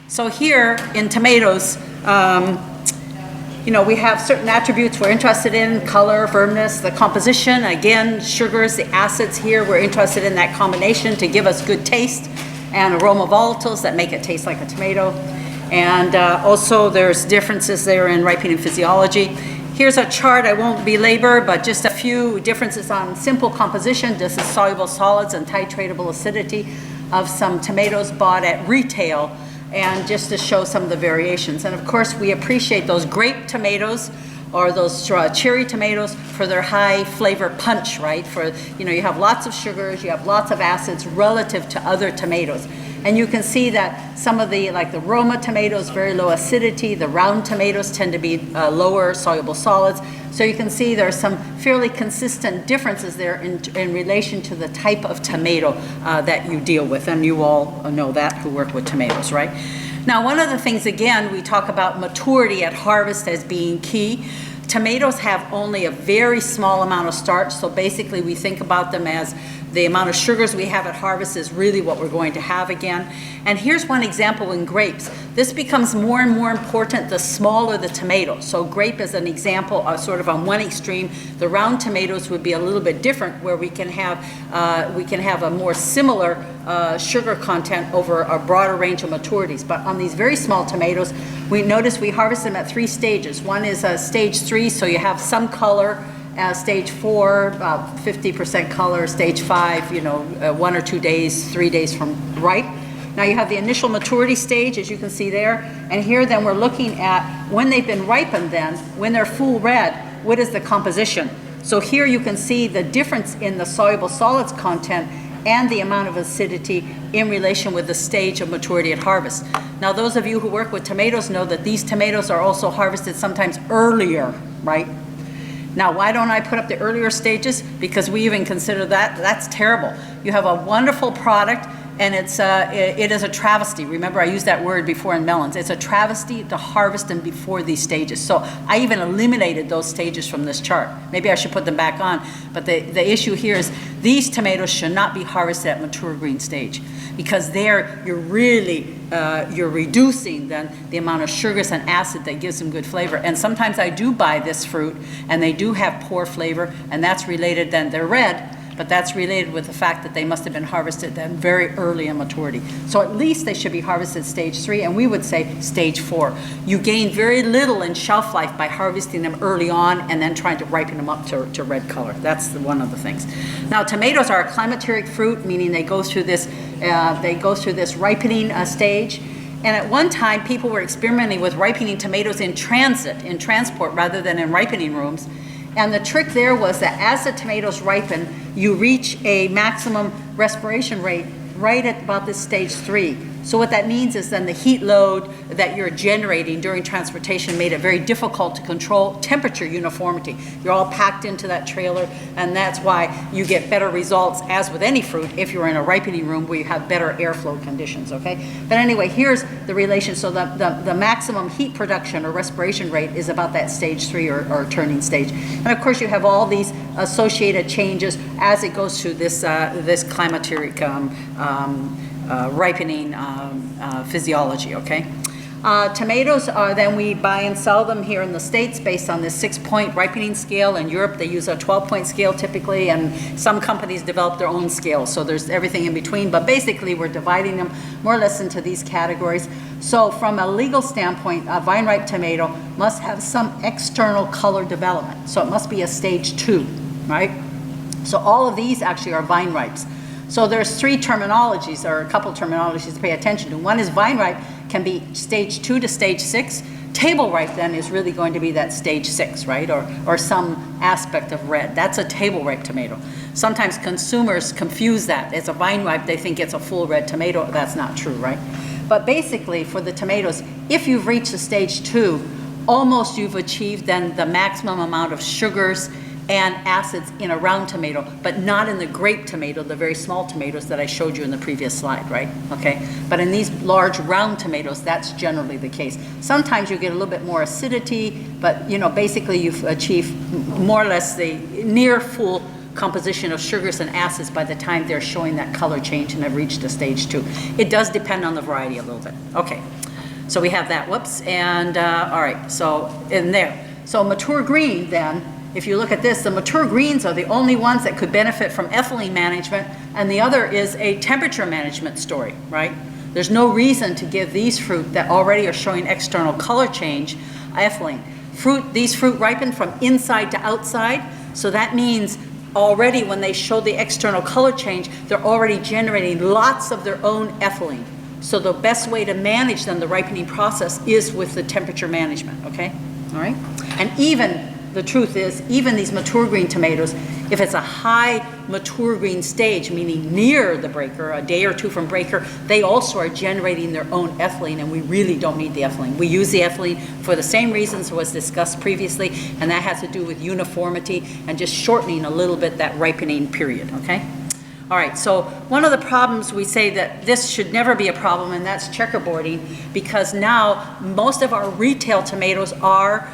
So here in tomatoes, you know, we have certain attributes we're interested in: color, firmness, the composition. Again, sugars, the acids here, we're interested in that combination to give us good taste, and aroma volatiles that make it taste like a tomato. And also there's differences there in ripening physiology. Here's a chart, I won't belabor, but just a few differences on simple composition. This is soluble solids and titratable acidity of some tomatoes bought at retail, and just to show some of the variations. And of course, we appreciate those grape tomatoes or those cherry tomatoes for their high flavor punch, right? For, you know, you have lots of sugars, you have lots of acids relative to other tomatoes. And you can see that some of the, like the Roma tomatoes, very low acidity. The round tomatoes tend to be lower soluble solids. So you can see there are some fairly consistent differences there in relation to the type of tomato that you deal with. And you all know that who work with tomatoes, right? Now, one of the things, again, we talk about maturity at harvest as being key. Tomatoes have only a very small amount of starch, so basically we think about them as the amount of sugars we have at harvest is really what we're going to have again. And here's one example in grapes. This becomes more and more important the smaller the tomato. So grape is an example, sort of on one extreme. The round tomatoes would be a little bit different, where we can have a more similar sugar content over a broader range of maturities. But on these very small tomatoes, we notice we harvest them at 3 stages. One is stage 3, so you have some color. Stage 4, about 50% color. Stage 5, you know, 1 or 2 days, 3 days from ripe. Now you have the initial maturity stage, as you can see there. And here then we're looking at when they've been ripened then, when they're full red, what is the composition? So here you can see the difference in the soluble solids content and the amount of acidity in relation with the stage of maturity at harvest. Now those of you who work with tomatoes know that these tomatoes are also harvested sometimes earlier, right? Now, why don't I put up the earlier stages? Because we even consider that's terrible. You have a wonderful product, and it is a travesty. Remember, I used that word before in melons. It's a travesty to harvest them before these stages. So I even eliminated those stages from this chart. Maybe I should put them back on. But the issue here is these tomatoes should not be harvested at mature green stage, because there you're really you're reducing then the amount of sugars and acid that gives them good flavor. And sometimes I do buy this fruit, and they do have poor flavor, and that's related then, they're red, but that's related with the fact that they must have been harvested then very early in maturity. So at least they should be harvested stage 3, and we would say stage 4. You gain very little in shelf life by harvesting them early on and then trying to ripen them up to red color. That's one of the things. Now, tomatoes are a climacteric fruit, meaning they go through this ripening stage. And at one time, people were experimenting with ripening tomatoes in transit, in transport, rather than in ripening rooms. And the trick there was that as the tomatoes ripen, you reach a maximum respiration rate right at about this stage 3. So what that means is then the heat load that you're generating during transportation made it very difficult to control temperature uniformity. You're all packed into that trailer, and that's why you get better results, as with any fruit, if you're in a ripening room where you have better airflow conditions, okay? But anyway, here's the relation. So the maximum heat production or respiration rate is about that stage 3 or turning stage. And of course, you have all these associated changes as it goes through this climacteric ripening physiology, okay? Tomatoes are then, we buy and sell them here in the States based on this 6-point ripening scale. In Europe, they use a 12-point scale typically, and some companies develop their own scale, so there's everything in between. But basically, we're dividing them more or less into these categories. So from a legal standpoint, a vine-ripe tomato must have some external color development. So it must be a stage 2, right? So all of these actually are vine ripes. So there's 3 terminologies, or a couple terminologies to pay attention to. One is vine ripe can be stage 2 to stage 6. Table ripe then is really going to be that stage 6, right? Or some aspect of red. That's a table ripe tomato. Sometimes consumers confuse that. It's a vine ripe, they think it's a full red tomato. That's not true, right? But basically for the tomatoes, if you've reached the stage 2, almost you've achieved then the maximum amount of sugars and acids in a round tomato, but not in the grape tomato, the very small tomatoes that I showed you in the previous slide, right? Okay, but in these large round tomatoes, that's generally the case. Sometimes you get a little bit more acidity, but you know, basically you've achieved more or less the near full composition of sugars and acids by the time they're showing that color change and have reached a stage 2. It does depend on the variety a little bit. Okay. So we have that, whoops, and all right, so in there. So mature green then, if you look at this, the mature greens are the only ones that could benefit from ethylene management, and the other is a temperature management story, right? There's no reason to give these fruit that already are showing external color change ethylene. These fruit ripen from inside to outside, so that means already when they show the external color change, they're already generating lots of their own ethylene. So the best way to manage them, the ripening process, is with the temperature management, okay? All right? And even, the truth is, even these mature green tomatoes, if it's a high mature green stage, meaning near the breaker, a day or two from breaker, they also are generating their own ethylene, and we really don't need the ethylene. We use the ethylene for the same reasons was discussed previously, and that has to do with uniformity and just shortening a little bit that ripening period, okay? All right, so one of the problems we say that this should never be a problem, and that's checkerboarding, because now most of our retail tomatoes are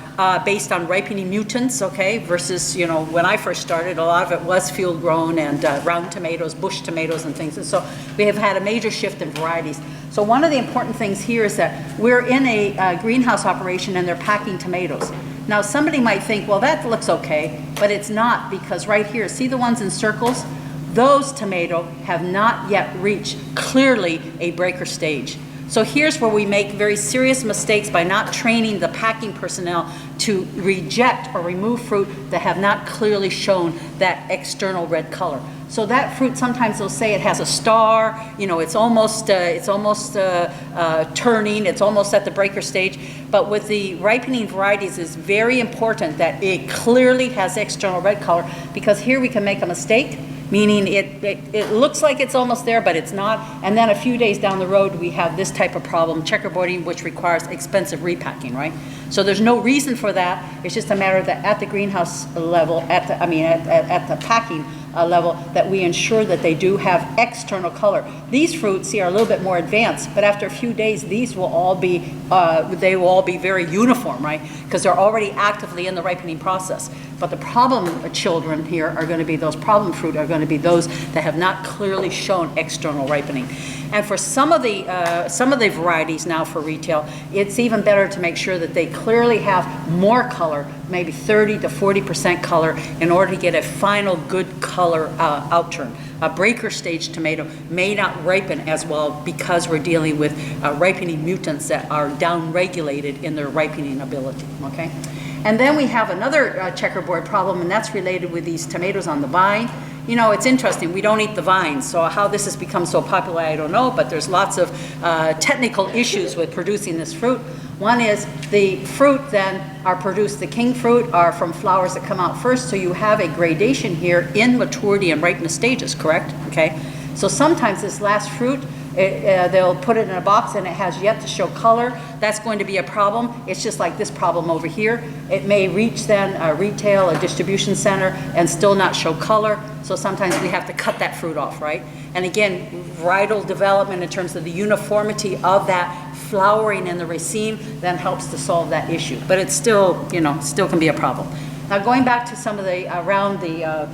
based on ripening mutants, okay, versus, you know, when I first started, a lot of it was field grown and round tomatoes, bush tomatoes and things, and so we have had a major shift in varieties. So one of the important things here is that we're in a greenhouse operation and they're packing tomatoes. Now somebody might think, well, that looks okay, but it's not, because right here, see the ones in circles? Those tomatoes have not yet reached clearly a breaker stage. So here's where we make very serious mistakes by not training the packing personnel to reject or remove fruit that have not clearly shown that external red color. So that fruit, sometimes they'll say it has a star, you know, it's almost turning, it's almost at the breaker stage. But with the ripening varieties, it's very important that it clearly has external red color, because here we can make a mistake, meaning it looks like it's almost there, but it's not. And then a few days down the road, we have this type of problem, checkerboarding, which requires expensive repacking, right? So there's no reason for that. It's just a matter that at the greenhouse level, at the packing level, that we ensure that they do have external color. These fruits here are a little bit more advanced, but after a few days, these will all be, they will all be very uniform, right? Because they're already actively in the ripening process. But the problem children here are going to be, those problem fruit are going to be those that have not clearly shown external ripening. And for some of the varieties now for retail, it's even better to make sure that they clearly have more color, maybe 30 to 40% color, in order to get a final good color outturn. A breaker stage tomato may not ripen as well because we're dealing with ripening mutants that are down-regulated in their ripening ability, okay? And then we have another checkerboard problem, and that's related with these tomatoes on the vine. You know, it's interesting, we don't eat the vines, so how this has become so popular, I don't know, but there's lots of technical issues with producing this fruit. One is the fruit then are produced, the king fruit are from flowers that come out first, so you have a gradation here in maturity and ripeness stages, correct? Okay, so sometimes this last fruit, they'll put it in a box and it has yet to show color. That's going to be a problem. It's just like this problem over here. It may reach then a retail, a distribution center, and still not show color. So sometimes we have to cut that fruit off, right? And again, varietal development in terms of the uniformity of that flowering in the raceme then helps to solve that issue. But it's still, you know, still can be a problem. Now going back to some of the around the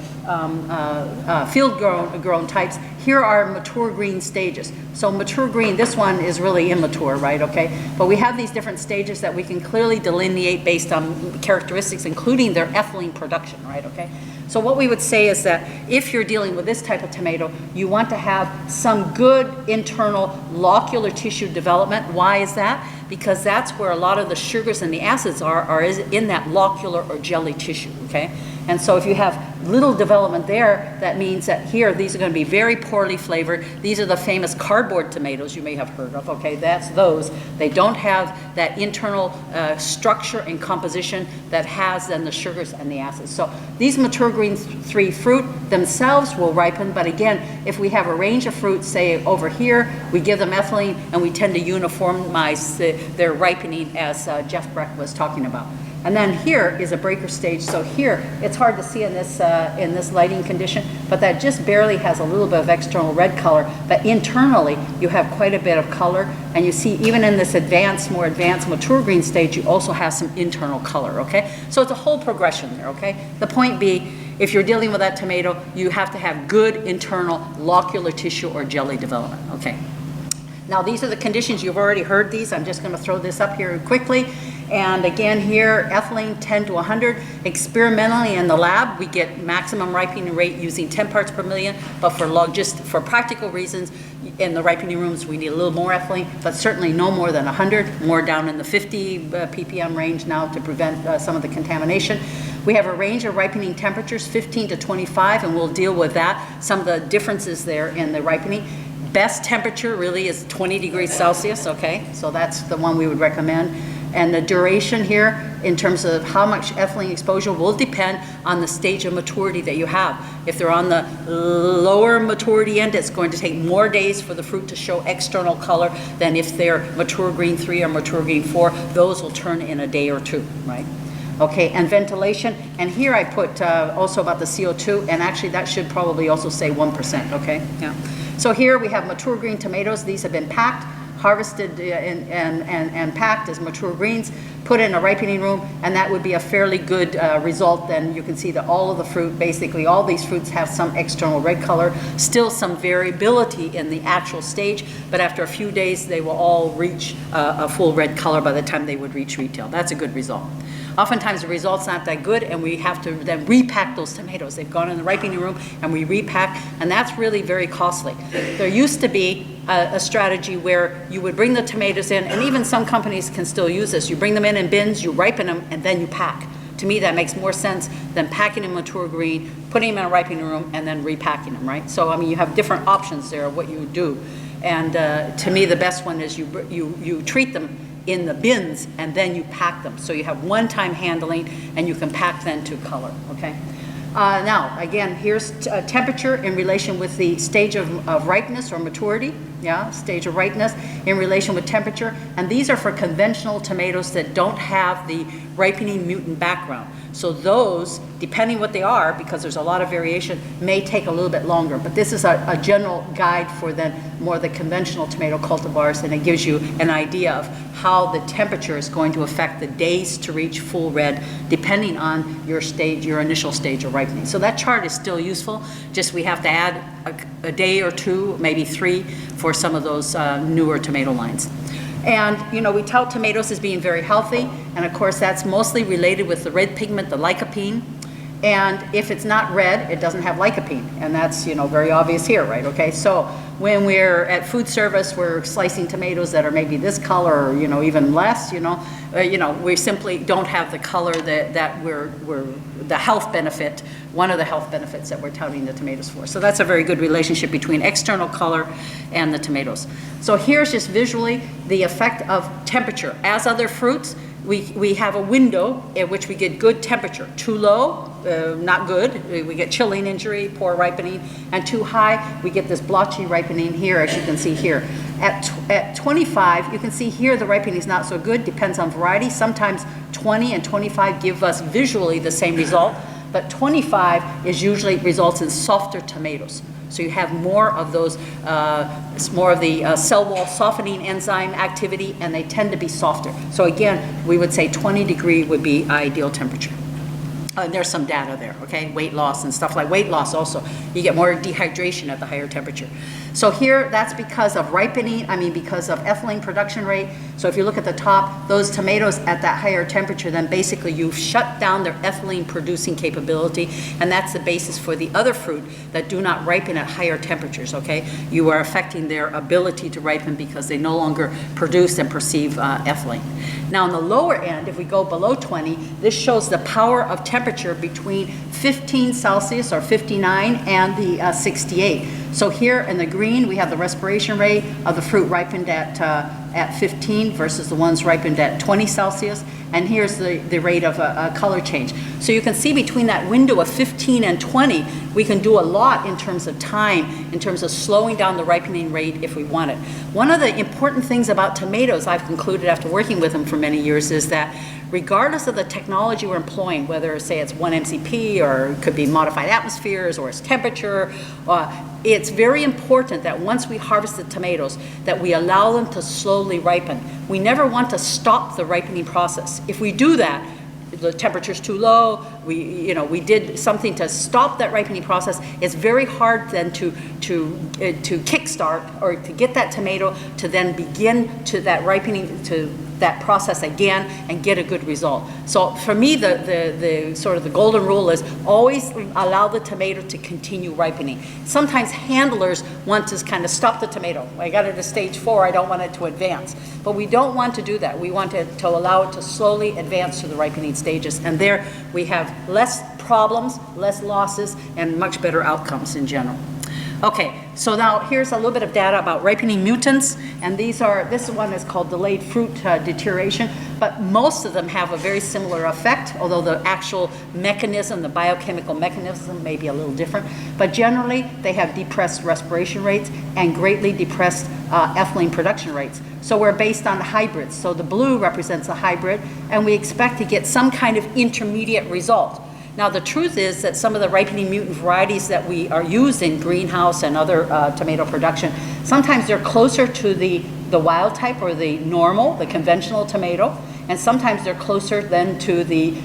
field grown types, here are mature green stages. So mature green, this one is really immature, right, okay? But we have these different stages that we can clearly delineate based on characteristics, including their ethylene production, right, okay? So what we would say is that if you're dealing with this type of tomato, you want to have some good internal locular tissue development. Why is that? Because that's where a lot of the sugars and the acids are in that locular or jelly tissue, okay? And so if you have little development there, that means that here, these are going to be very poorly flavored. These are the famous cardboard tomatoes you may have heard of, okay? That's those. They don't have that internal structure and composition that has then the sugars and the acids. So these mature green 3 fruit themselves will ripen, but again, if we have a range of fruits, say over here, we give them ethylene and we tend to uniformize their ripening as Jeff Breck was talking about. And then here is a breaker stage. So here, it's hard to see in this lighting condition, but that just barely has a little bit of external red color. But internally, you have quite a bit of color. And you see, even in this more advanced mature green stage, you also have some internal color, okay? So it's a whole progression there, okay? The point being, if you're dealing with that tomato, you have to have good internal locular tissue or jelly development, okay? Now, these are the conditions. You've already heard these. I'm just going to throw this up here quickly. And again here, ethylene 10 to 100. Experimentally in the lab, we get maximum ripening rate using 10 parts per million, but just for practical reasons, in the ripening rooms, we need a little more ethylene, but certainly no more than 100, more down in the 50 ppm range now to prevent some of the contamination. We have a range of ripening temperatures, 15 to 25, and we'll deal with that, some of the differences there in the ripening. Best temperature really is 20 degrees Celsius, okay? So that's the one we would recommend. And the duration here, in terms of how much ethylene exposure, will depend on the stage of maturity that you have. If they're on the lower maturity end, it's going to take more days for the fruit to show external color than if they're mature green 3 or mature green 4. Those will turn in a day or two, right? Okay, and ventilation, and here I put also about the CO2, and actually that should probably also say 1%, okay? Yeah. So here we have mature green tomatoes. These have been packed, harvested and packed as mature greens, put in a ripening room, and that would be a fairly good result. Then you can see that all of the fruit, basically all these fruits have some external red color, still some variability in the actual stage, but after a few days they will all reach a full red color by the time they would reach retail. That's a good result. Oftentimes the result's not that good, and we have to then repack those tomatoes. They've gone in the ripening room and we repack, and that's really very costly. There used to be a strategy where you would bring the tomatoes in, and even some companies can still use this. You bring them in bins, you ripen them, and then you pack. To me, that makes more sense than packing in mature green, putting them in a ripening room, and then repacking them, right? So, I mean, you have different options there of what you would do. And to me, the best one is you treat them in the bins and then you pack them. So you have one-time handling and you can pack then to color, okay? Now, again, here's temperature in relation with the stage of ripeness or maturity, yeah, stage of ripeness in relation with temperature. And these are for conventional tomatoes that don't have the ripening mutant background. So those, depending what they are, because there's a lot of variation, may take a little bit longer. But this is a general guide for then more the conventional tomato cultivars, and it gives you an idea of how the temperature is going to affect the days to reach full red, depending on your stage, your initial stage of ripening. So that chart is still useful, just we have to add a day or two, maybe 3, for some of those newer tomato lines. And, you know, we tout tomatoes as being very healthy, and of course that's mostly related with the red pigment, the lycopene. And if it's not red, it doesn't have lycopene, and that's, you know, very obvious here, right? Okay, so when we're at food service, we're slicing tomatoes that are maybe this color, or, you know, even less, we simply don't have the color that we're the health benefit, one of the health benefits that we're touting the tomatoes for. So that's a very good relationship between external color and the tomatoes. So here's just visually the effect of temperature. As other fruits, we have a window at which we get good temperature. Too low, not good. We get chilling injury, poor ripening, and too high, we get this blotchy ripening here, as you can see here. At 25, you can see here the ripening is not so good, depends on variety. Sometimes 20 and 25 give us visually the same result, but 25 is usually results in softer tomatoes. So you have more of those, more of the cell wall softening enzyme activity, and they tend to be softer. So again, we would say 20 degree would be ideal temperature. There's some data there, okay? Weight loss and stuff like weight loss also. You get more dehydration at the higher temperature. So here, that's because of ripening, because of ethylene production rate. So if you look at the top, those tomatoes at that higher temperature, then basically you've shut down their ethylene producing capability, and that's the basis for the other fruit that do not ripen at higher temperatures, okay? You are affecting their ability to ripen because they no longer produce and perceive ethylene. Now on the lower end, if we go below 20, this shows the power of temperature between 15 Celsius or 59 and the 68. So here in the green, we have the respiration rate of the fruit ripened at 15 versus the ones ripened at 20 Celsius. And here's the rate of color change. So you can see between that window of 15 and 20, we can do a lot in terms of time, in terms of slowing down the ripening rate if we want it. One of the important things about tomatoes, I've concluded after working with them for many years, is that regardless of the technology we're employing, whether say it's 1-MCP or it could be modified atmospheres or it's temperature, it's very important that once we harvest the tomatoes that we allow them to slowly ripen. We never want to stop the ripening process. If we do that, the temperature's too low, we did something to stop that ripening process. It's very hard then to kickstart or to get that tomato to then begin to that ripening, to that process again and get a good result. So for me, the sort of the golden rule is always allow the tomato to continue ripening. Sometimes handlers want to kind of stop the tomato. I got it to stage 4, I don't want it to advance. But we don't want to do that. We want it to allow it to slowly advance to the ripening stages. And there we have less problems, less losses, and much better outcomes in general. Okay, so now here's a little bit of data about ripening mutants, and this one is called delayed fruit deterioration, but most of them have a very similar effect, although the actual mechanism, the biochemical mechanism may be a little different, but generally they have depressed respiration rates and greatly depressed ethylene production rates. So we're based on hybrids, so the blue represents a hybrid, and we expect to get some kind of intermediate result. Now, the truth is that some of the ripening mutant varieties that we are used in greenhouse and other tomato production, sometimes they're closer to the wild type or the normal, the conventional tomato, and sometimes they're closer then to the,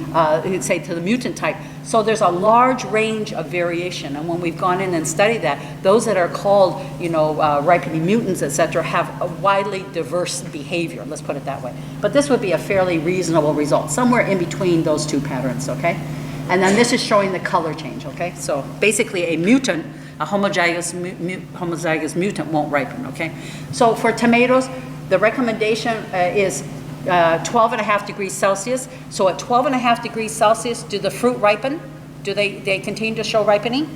say, to the mutant type. So there's a large range of variation, and when we've gone in and studied that, those that are called, ripening mutants, et cetera, have a widely diverse behavior, let's put it that way. But this would be a fairly reasonable result, somewhere in between those two patterns, okay? And then this is showing the color change, okay? So basically a mutant, a homozygous mutant won't ripen, okay? So for tomatoes, the recommendation is 12.5 degrees Celsius. So at 12.5 degrees Celsius, do the fruit ripen? Do they continue to show ripening?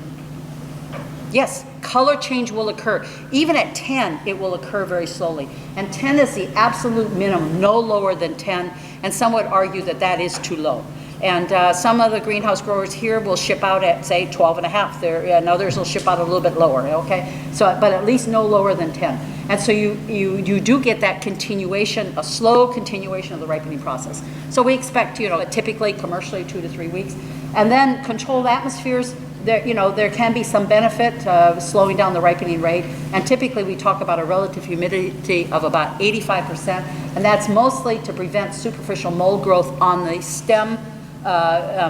Yes, color change will occur. Even at 10, it will occur very slowly. And 10 is the absolute minimum, no lower than 10, and some would argue that that is too low. And some of the greenhouse growers here will ship out at, say, 12.5. And others will ship out a little bit lower, okay? So, but at least no lower than 10. And so you do get that continuation, a slow continuation of the ripening process. So we expect, typically, commercially, 2 to 3 weeks. And then controlled atmospheres, there can be some benefit of slowing down the ripening rate. And typically we talk about a relative humidity of about 85%. And that's mostly to prevent superficial mold growth on the stem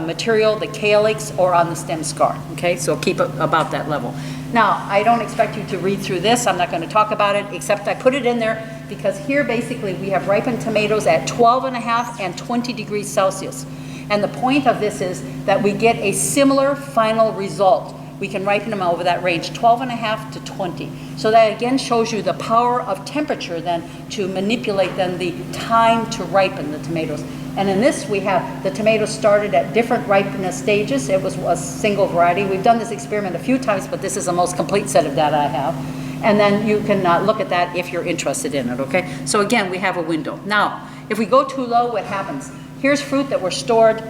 material, the calyx, or on the stem scar, okay? So keep it about that level. Now, I don't expect you to read through this. I'm not going to talk about it, except I put it in there because here basically we have ripened tomatoes at 12.5 and 20 degrees Celsius. And the point of this is that we get a similar final result. We can ripen them over that range, 12.5 to 20. So that again shows you the power of temperature then to manipulate then the time to ripen the tomatoes. And in this we have the tomatoes started at different ripeness stages. It was a single variety. We've done this experiment a few times, but this is the most complete set of data I have. And then you can look at that if you're interested in it, okay? So again, we have a window. Now, if we go too low, what happens? Here's fruit that were stored.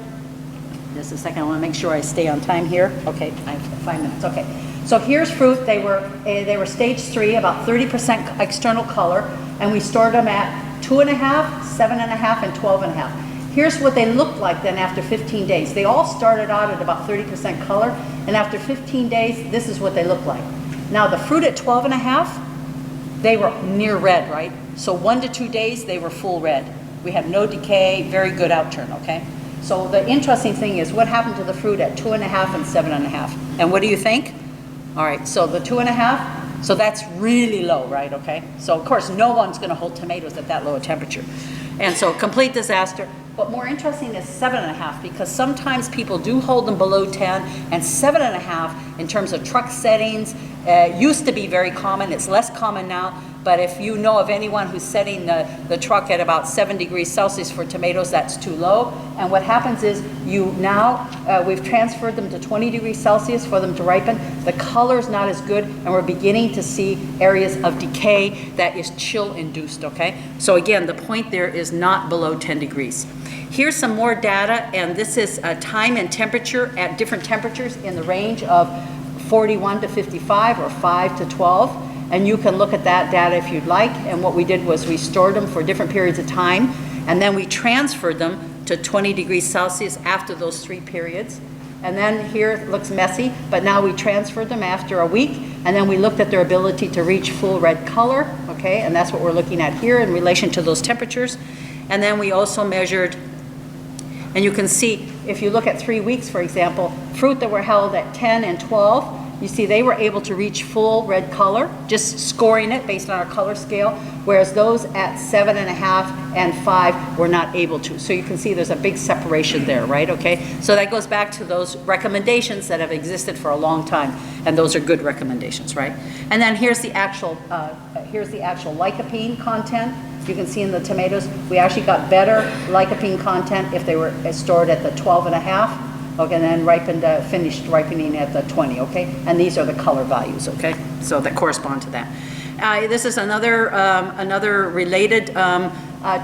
Just a second, I want to make sure I stay on time here. Okay, I have 5 minutes, okay. So here's fruit, they were stage 3, about 30% external color, and we stored them at 2.5, 7.5, and 12.5. Here's what they looked like then after 15 days. They all started out at about 30% color, and after 15 days, this is what they look like. Now the fruit at 12.5, they were near red, right? So 1 to 2 days, they were full red. We had no decay, very good outturn, okay? So the interesting thing is what happened to the fruit at 2.5 and 7.5. And what do you think? All right, so the 2.5, so that's really low, right, okay? So of course, no one's gonna hold tomatoes at that low a temperature. And so complete disaster. But more interesting is 7.5, because sometimes people do hold them below 10, and 7.5 in terms of truck settings used to be very common. It's less common now, but if you know of anyone who's setting the truck at about 7 degrees Celsius for tomatoes, that's too low. And what happens is we've transferred them to 20 degrees Celsius for them to ripen. The color's not as good, and we're beginning to see areas of decay that is chill induced, okay? So again, the point there is not below 10 degrees. Here's some more data, and this is time and temperature at different temperatures in the range of 41 to 55 or 5 to 12. And you can look at that data if you'd like. And what we did was we stored them for different periods of time, and then we transferred them to 20 degrees Celsius after those 3 periods. And then here it looks messy, but now we transferred them after a week, and then we looked at their ability to reach full red color, okay? And that's what we're looking at here in relation to those temperatures. And then we also measured And you can see, if you look at 3 weeks, for example, fruit that were held at 10 and 12, you see they were able to reach full red color, just scoring it based on our color scale, whereas those at 7.5 and 5 were not able to. So you can see there's a big separation there, right? Okay, so that goes back to those recommendations that have existed for a long time, and those are good recommendations, right? And then here's the actual lycopene content. You can see in the tomatoes, we actually got better lycopene content if they were stored at the 12.5. Okay, and then ripened, finished ripening at the 20, okay? And these are the color values, okay? So that correspond to that. This is another related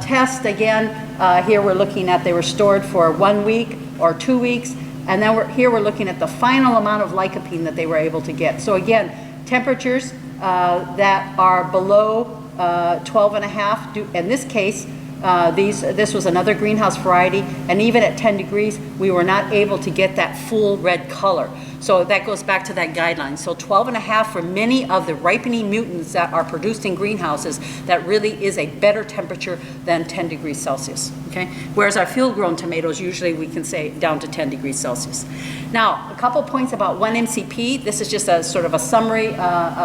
test. Again, here we're looking at they were stored for 1 week or 2 weeks, and then here we're looking at the final amount of lycopene that they were able to get. So again, temperatures that are below 12.5, in this case, this was another greenhouse variety, and even at 10 degrees, we were not able to get that full red color. So that goes back to that guideline. So 12.5 for many of the ripening mutants that are produced in greenhouses, that really is a better temperature than 10 degrees Celsius, okay? Whereas our field-grown tomatoes, usually we can say down to 10 degrees Celsius. Now, a couple points about 1-MCP. This is just a sort of a summary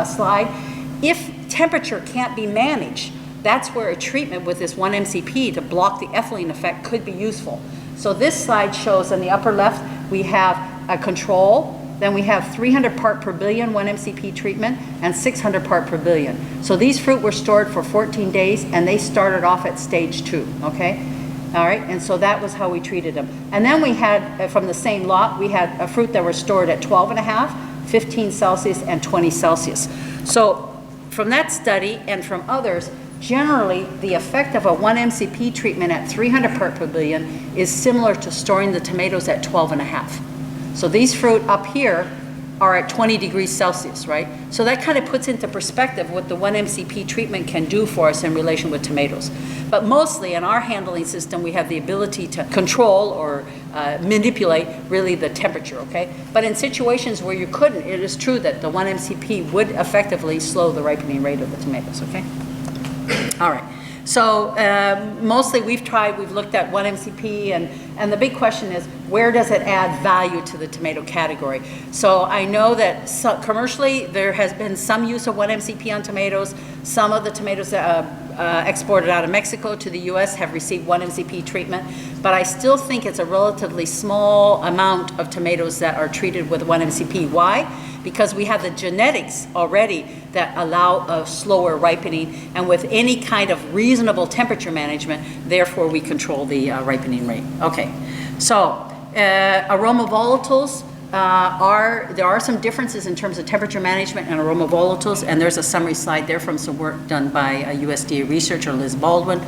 slide. If temperature can't be managed, that's where a treatment with this 1-MCP to block the ethylene effect could be useful. So this slide shows in the upper left, we have a control, then we have 300 part per billion 1-MCP treatment and 600 part per billion. So these fruit were stored for 14 days and they started off at stage 2, okay? All right, and so that was how we treated them. And then we had, from the same lot, we had a fruit that were stored at 12.5, 15 Celsius, and 20 Celsius. So from that study and from others, generally, the effect of a 1-MCP treatment at 300 part per billion is similar to storing the tomatoes at 12.5. So these fruit up here are at 20 degrees Celsius, right? So that kind of puts into perspective what the 1-MCP treatment can do for us in relation with tomatoes. But mostly in our handling system, we have the ability to control or manipulate really the temperature, okay? But in situations where you couldn't, it is true that the 1-MCP would effectively slow the ripening rate of the tomatoes, okay? All right, so mostly we've looked at 1-MCP, and the big question is, where does it add value to the tomato category? So I know that commercially there has been some use of 1-MCP on tomatoes. Some of the tomatoes exported out of Mexico to the US have received 1-MCP treatment, but I still think it's a relatively small amount of tomatoes that are treated with 1-MCP. Why? Because we have the genetics already that allow a slower ripening, and with any kind of reasonable temperature management, therefore we control the ripening rate. Okay, so aroma volatiles, there are some differences in terms of temperature management and aroma volatiles, and there's a summary slide there from some work done by a USDA researcher, Liz Baldwin.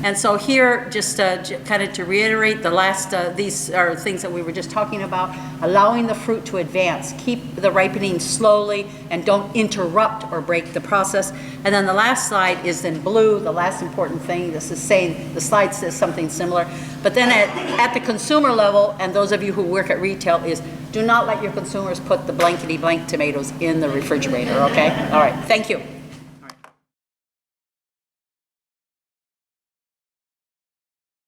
And so here, just kind of to reiterate, the last, these are things that we were just talking about, allowing the fruit to advance, keep the ripening slowly, and don't interrupt or break the process. And then the last slide is in blue, the last important thing. This is saying, the slide says something similar. But then at the consumer level, and those of you who work at retail, is do not let your consumers put the blankety blank tomatoes in the refrigerator, okay? All right, thank you.